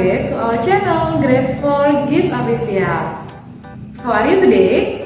back to our channel Grade 4 GIS Official. How are you today?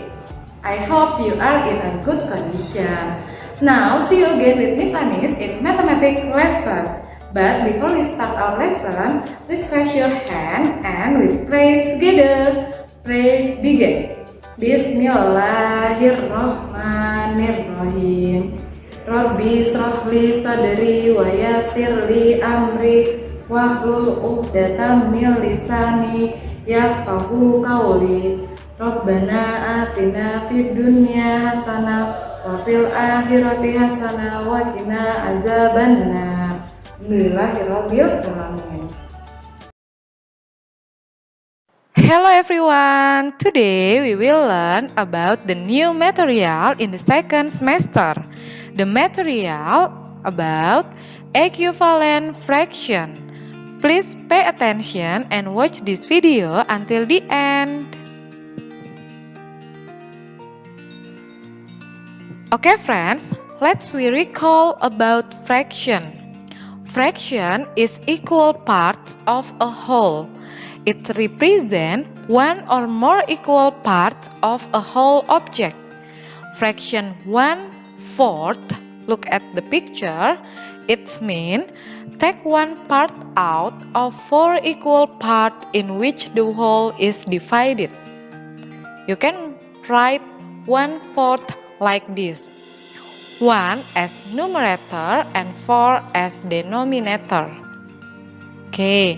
I hope you are in a good condition. Now, see you again with Miss Anis in mathematics lesson. But before we start our lesson, please raise your hand and we pray together. Pray begin. Bismillahirrahmanirrahim. Rabbi shrahli sadri wa yassirli amri wahlul 'uqdatam min lisani yafqahu qawli. Rabbana atina fid dunya hasanah wa fil akhirati hasanah wa qina azabannar. Alhamdulillahirabbil alamin. Hello everyone! Today we will learn about the new material in the second semester. The material about equivalent fraction. Please pay attention and watch this video until the end. Okay friends, let's recall about fraction. Fraction is equal parts of a whole. It represents one or more equal parts of a whole object. Fraction 1/4, look at the picture, it means take one part out of 4 equal parts in which the whole is divided. You can write 1/4 like this. 1 as numerator and 4 as denominator. Okay.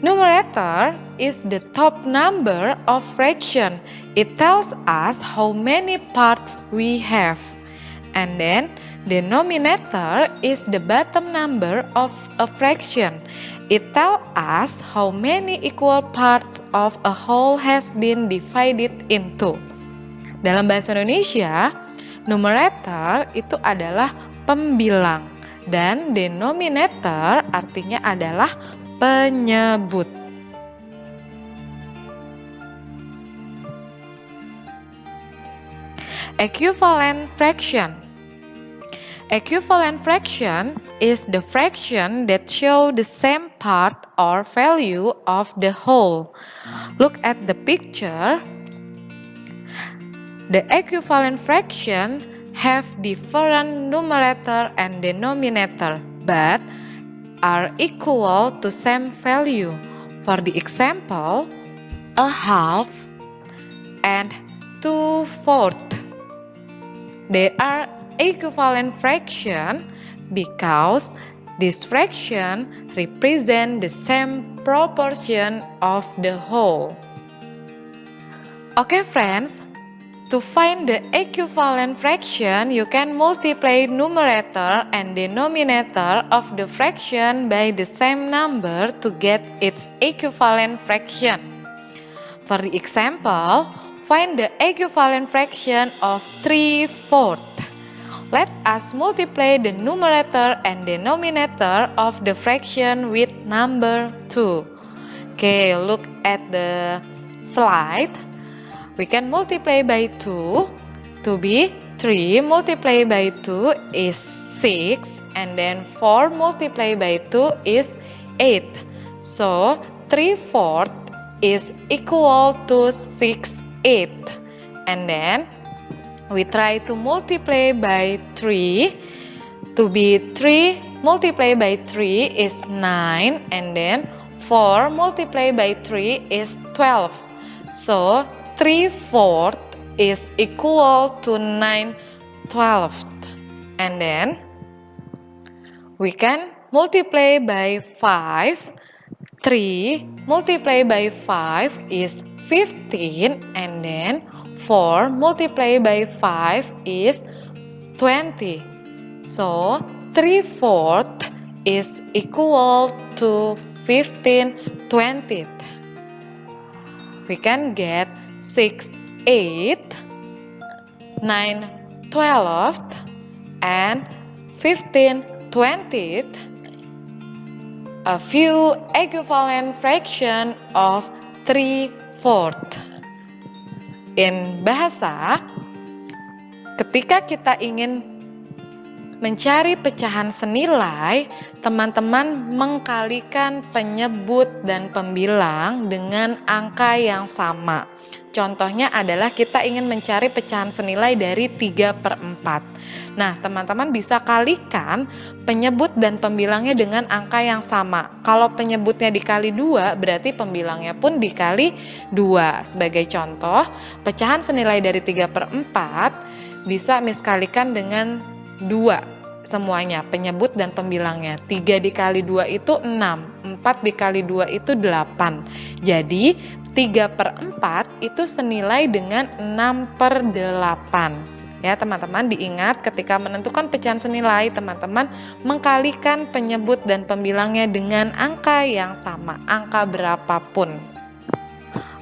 Numerator is the top number of fraction. It tells us how many parts we have. And then denominator is the bottom number of a fraction. It tells us how many equal parts of a whole has been divided into. Dalam bahasa Indonesia, numerator itu adalah pembilang dan denominator artinya adalah penyebut. Equivalent fraction. Equivalent fraction is the fraction that show the same part or value of the whole. Look at the picture. The equivalent fraction have different numerator and denominator, but are equal to same value. For the example, a half and 2/4. They are equivalent fraction because this fraction represent the same proportion of the whole. Okay friends, to find the equivalent fraction, you can multiply numerator and denominator of the fraction by the same number to get its equivalent fraction. For the example, find the equivalent fraction of 3/4. Let us multiply the numerator and denominator of the fraction with number 2. Okay, look at the slide. We can multiply by 2 to be 3 multiplied by 2 is 6, and then 4 multiplied by 2 is 8. So 3/4 is equal to 6/8. And then we try to multiply by 3 to be 3 multiplied by 3 is 9, and then 4 multiplied by 3 is 12. So 3/4 is equal to 9/12. And then we can multiply by 5. 3 multiplied by 5 is 15, and then 4 multiplied by 5 is 20. So 3/4 is equal to 15/20. We can get 6/8, 9/12, and 15/20. A few equivalent fraction of 3/4. In bahasa, ketika kita ingin mencari pecahan senilai, teman-teman mengkalikan penyebut dan pembilang dengan angka yang sama. Contohnya adalah kita ingin mencari pecahan senilai dari 3/4. Nah, teman-teman bisa kalikan penyebut dan pembilangnya dengan angka yang sama. Kalau penyebutnya dikali 2, berarti pembilangnya pun dikali 2. Sebagai contoh, pecahan senilai dari 3/4 bisa Miss kalikan dengan 2 semuanya, penyebut dan pembilangnya. 3 dikali 2 itu 6, 4 dikali 2 itu 8. Jadi 3/4 itu senilai dengan 6/8. Ya teman-teman, diingat ketika menentukan pecahan senilai, teman-teman mengkalikan penyebut dan pembilangnya dengan angka yang sama, angka berapapun.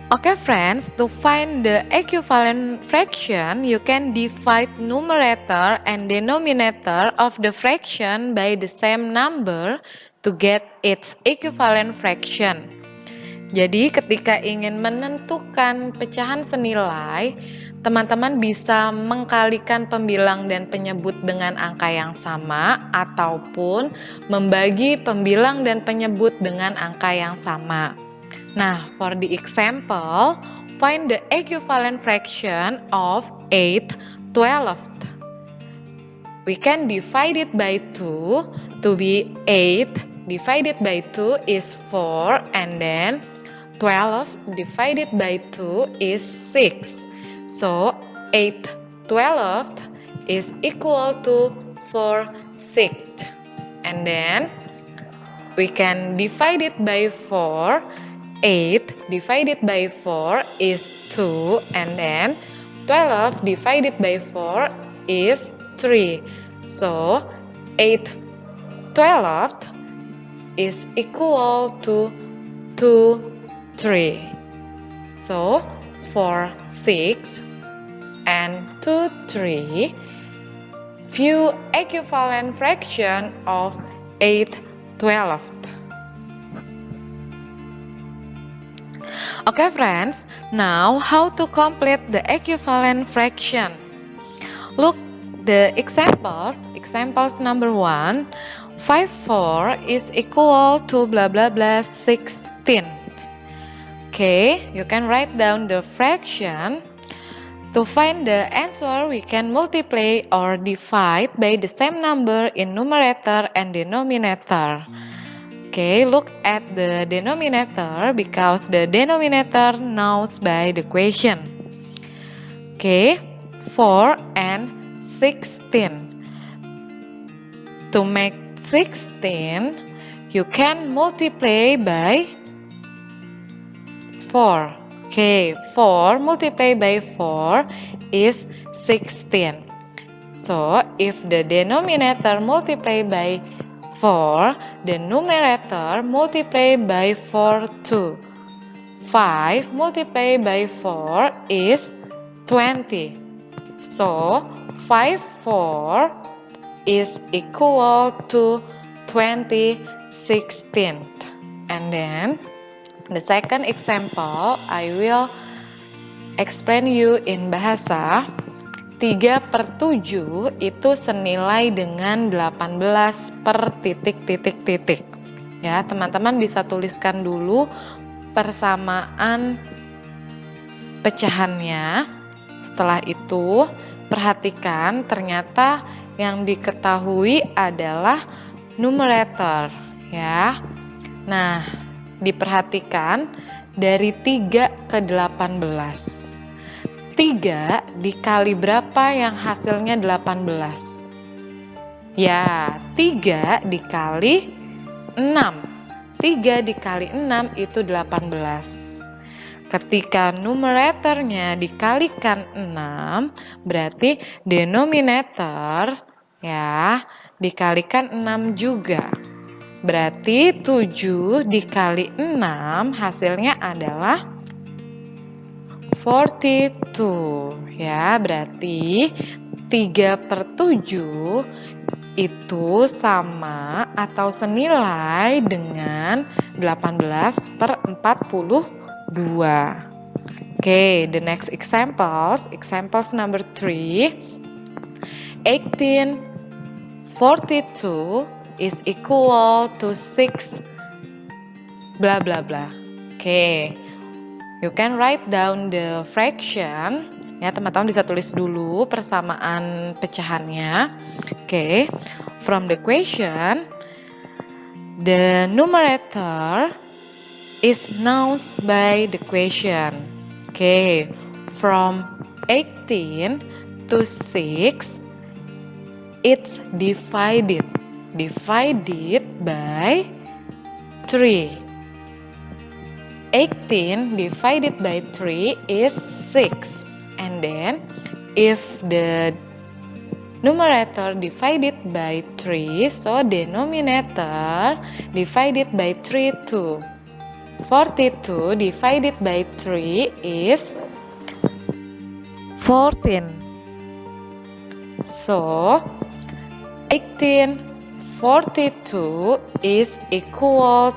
Okay friends, to find the equivalent fraction, you can divide numerator and denominator of the fraction by the same number to get its equivalent fraction. Jadi ketika ingin menentukan pecahan senilai, teman-teman bisa mengkalikan pembilang dan penyebut dengan angka yang sama, ataupun membagi pembilang dan penyebut dengan angka yang sama. Nah, for the example, find the equivalent fraction of 8/12. We can divide it by 2 to be 8 divided by 2 is 4, and then 12 divided by 2 is 6. So 8/12 is equal to 4/6. And then we can divide it by 4. 8 divided by 4 is 2, and then 12 divided by 4 is 3. So 8/12 is equal to 2/3. So 4/6 and 2/3 few equivalent fraction of 8/12. Okay friends, now how to complete the equivalent fraction? Look the examples. Examples number 1, 5/4 is equal to blah blah blah 16. Okay, you can write down the fraction. To find the answer, we can multiply or divide by the same number in numerator and denominator. Okay, look at the denominator because the denominator knows by the question. Okay, 4 and 16. To make 16, you can multiply by 4. Okay, 4 multiplied by 4 is 16. So, if the denominator multiplied by 4, the numerator multiplied by 4 too. 5 multiplied by 4 is 20. So, 5/4 is equal to 20/16. And then, the second example, I will explain you in bahasa. 3/7 itu senilai dengan 18 per titik. Ya, teman-teman bisa tuliskan dulu persamaan pecahannya. Setelah itu, perhatikan ternyata yang diketahui adalah numerator, ya. Nah, diperhatikan dari 3 ke 18. 3 dikali berapa yang hasilnya 18? Ya, 3 dikali 6. 3 dikali 6 itu 18. Ketika numeratornya dikalikan 6, berarti denominator ya dikalikan 6 juga. Berarti 7 dikali 6 hasilnya adalah 42, ya, berarti 3/7 itu sama atau senilai dengan 18/42. Okay, the next examples number 3, 18/4 42 is equal to 6 blah blah blah. Oke, you can write down the fraction. Ya, teman-teman bisa tulis dulu persamaan pecahannya. Oke, from the question, the numerator is known by the question. Oke, from 18 to 6, it's divided by 3. 18 divided by 3 is 6. And then if the numerator divided by 3, so denominator divided by 3 too. 42 divided by 3 is 14. So 1842 is equal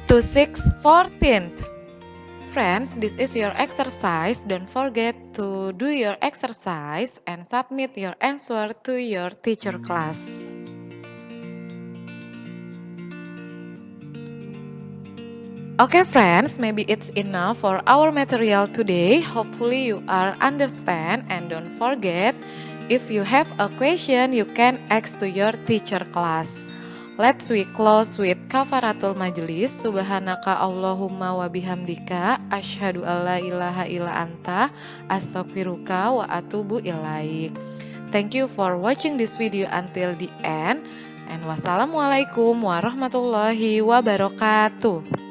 to 6/14. Friends, this is your exercise. Don't forget to do your exercise and submit your answer to your teacher class. Okay friends, maybe it's enough for our material today. Hopefully you are understand, and don't forget, if you have a question, you can ask to your teacher class. Let's we close with kafaratul majlis. Subhanaka Allahumma wa bihamdika, asyhadu alla ilaha illa anta, astaghfiruka wa atubu ilaik. Thank you for watching this video until the end, and wassalamualaikum warahmatullahi wabarakatuh.